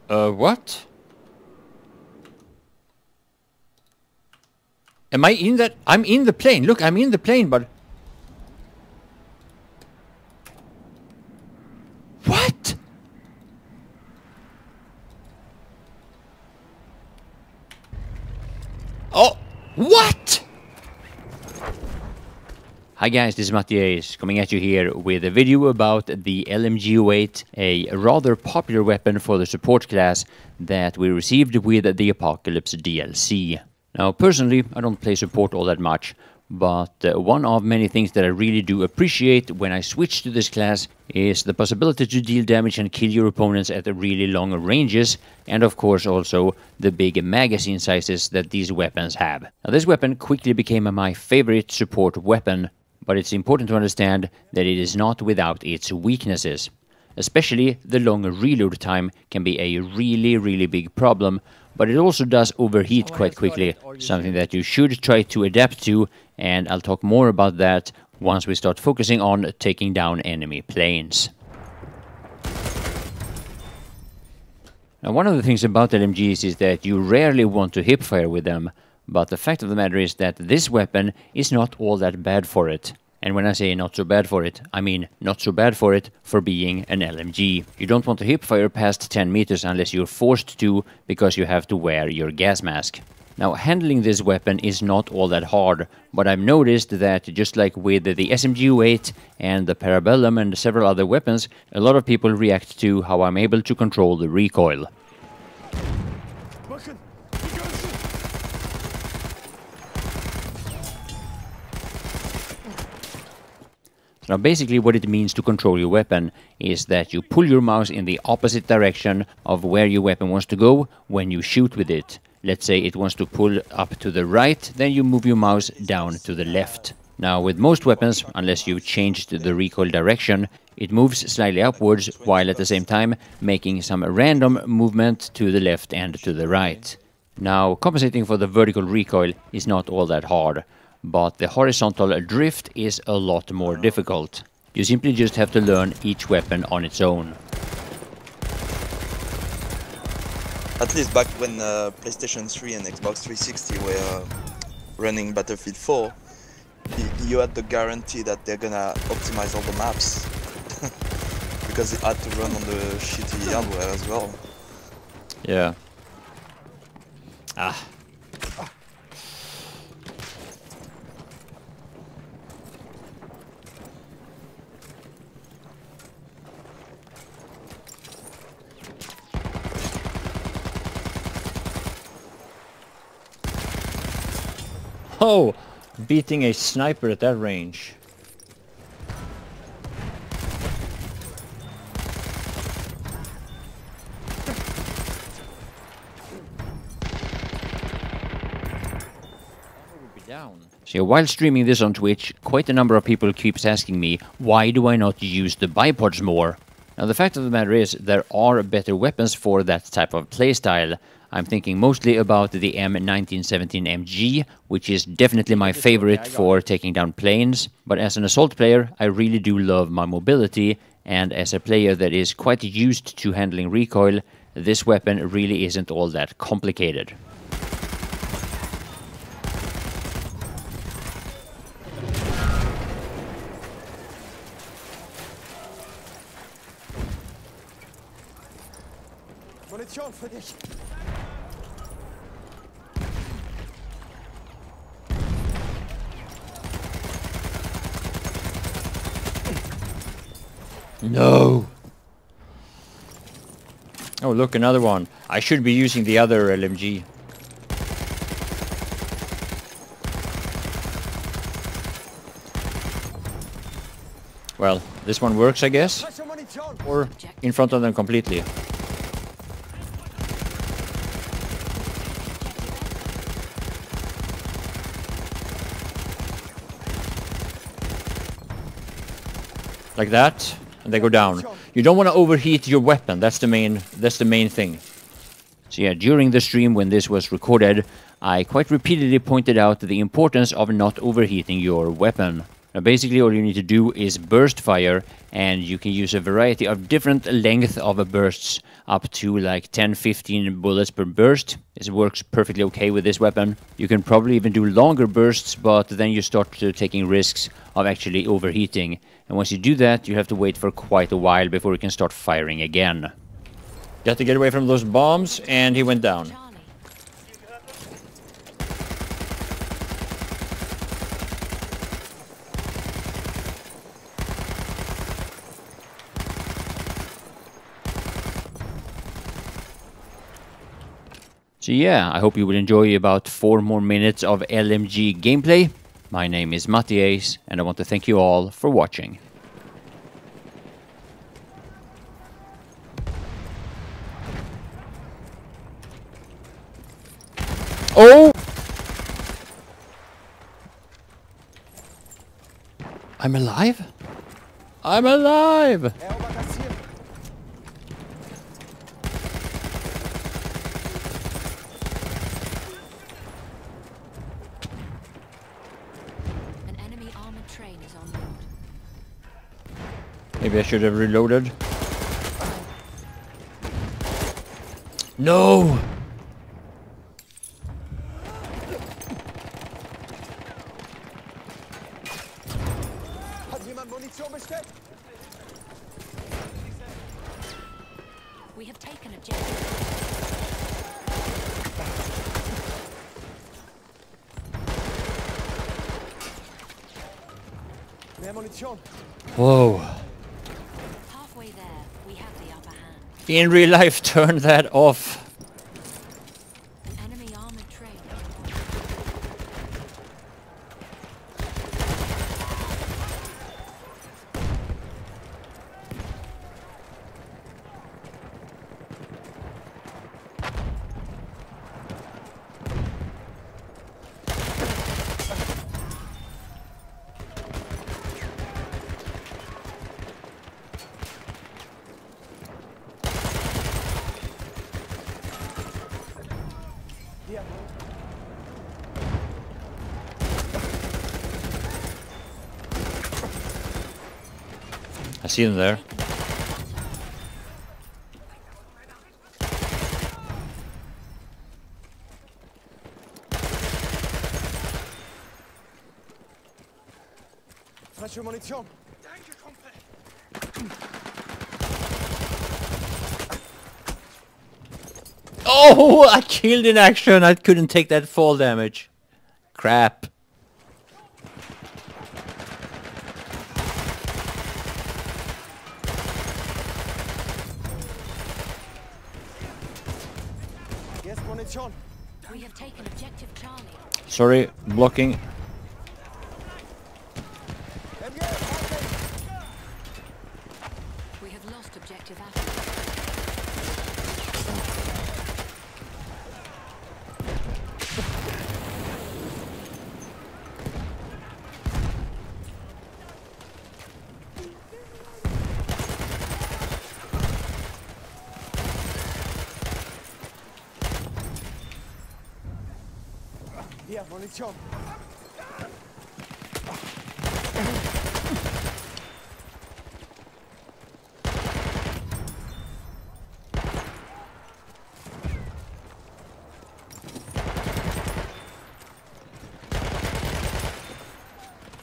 What? Am I in that? I'm in the plane. Look, I'm in the plane, but... What? Oh, what? Hi guys, this is Mattias coming at you here with a video about the LMG-08, a rather popular weapon for the support class that we received with the Apocalypse DLC. Now personally, I don't play support all that much, but one of many things that I really do appreciate when I switch to this class is the possibility to deal damage and kill your opponents at really long ranges, and of course also the big magazine sizes that these weapons have. Now this weapon quickly became my favorite support weapon, but it's important to understand that it is not without its weaknesses. Especially the long reload time can be a really big problem, but it also does overheat quite quickly, something that you should try to adapt to, and I'll talk more about that once we start focusing on taking down enemy planes. Now one of the things about LMGs is that you rarely want to hipfire with them, but the fact of the matter is that this weapon is not all that bad for it. And when I say not so bad for it, I mean not so bad for it for being an LMG. You don't want to hipfire past 10 meters unless you're forced to, because you have to wear your gas mask. Now handling this weapon is not all that hard, but I've noticed that just like with the SMG-08 and the Parabellum and several other weapons, a lot of people react to how I'm able to control the recoil. Now basically what it means to control your weapon is that you pull your mouse in the opposite direction of where your weapon wants to go when you shoot with it. Let's say it wants to pull up to the right, then you move your mouse down to the left. Now with most weapons, unless you've changed the recoil direction, it moves slightly upwards while at the same time making some random movement to the left and to the right. Now compensating for the vertical recoil is not all that hard, but the horizontal drift is a lot more difficult. You simply just have to learn each weapon on its own. At least back when PlayStation 3 and Xbox 360 were running Battlefield 4, you had the guarantee that they're gonna optimize all the maps. Because it had to run on the shitty hardware as well. Yeah. Oh, beating a sniper at that range. So while streaming this on Twitch, quite a number of people keeps asking me, why do I not use the bipods more? Now the fact of the matter is, there are better weapons for that type of playstyle. I'm thinking mostly about the M1917MG, which is definitely my favorite for taking down planes. But as an assault player, I really do love my mobility, and as a player that is quite used to handling recoil, this weapon really isn't all that complicated. Munition für dich. No. Oh, look, another one. I should be using the other LMG. Well, this one works, I guess. Or in front of them completely. Like that, and they go down. You don't want to overheat your weapon. That's the main thing. So yeah, during the stream when this was recorded, I quite repeatedly pointed out the importance of not overheating your weapon. Now basically all you need to do is burst fire, and you can use a variety of different length of bursts, up to like 10-15 bullets per burst. This works perfectly okay with this weapon. You can probably even do longer bursts, but then you start taking risks of actually overheating. And once you do that, you have to wait for quite a while before you can start firing again. Got to get away from those bombs, and he went down. So yeah, I hope you will enjoy about 4 more minutes of LMG gameplay. My name is Mattias, and I want to thank you all for watching. Oh! I'm alive? I'm alive! Maybe I should have reloaded. No! We have taken objective. Whoa. Halfway there, we have the upper hand. In real life, turn that off. An enemy armored train. I see them there. Oh, I killed in action. I couldn't take that fall damage. Crap. We have taken objective Charlie. Sorry, blocking. We have lost objective Alpha. Hier, Munition.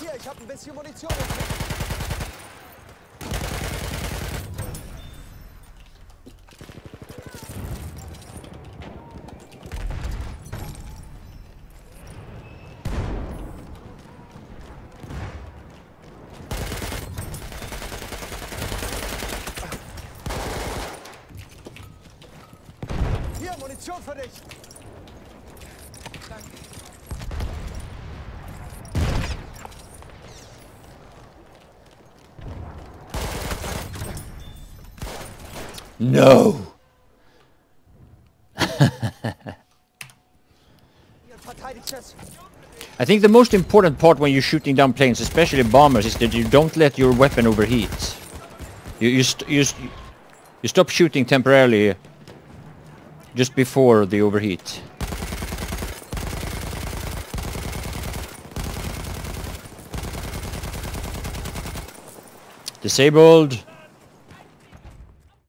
Hier, ich habe ein bisschen Munition. Munition für dich! Danke. No! I think the most important part when you're shooting down planes, especially bombers, is that you don't let your weapon overheat. You stop shooting temporarily just before the overheat. Disabled.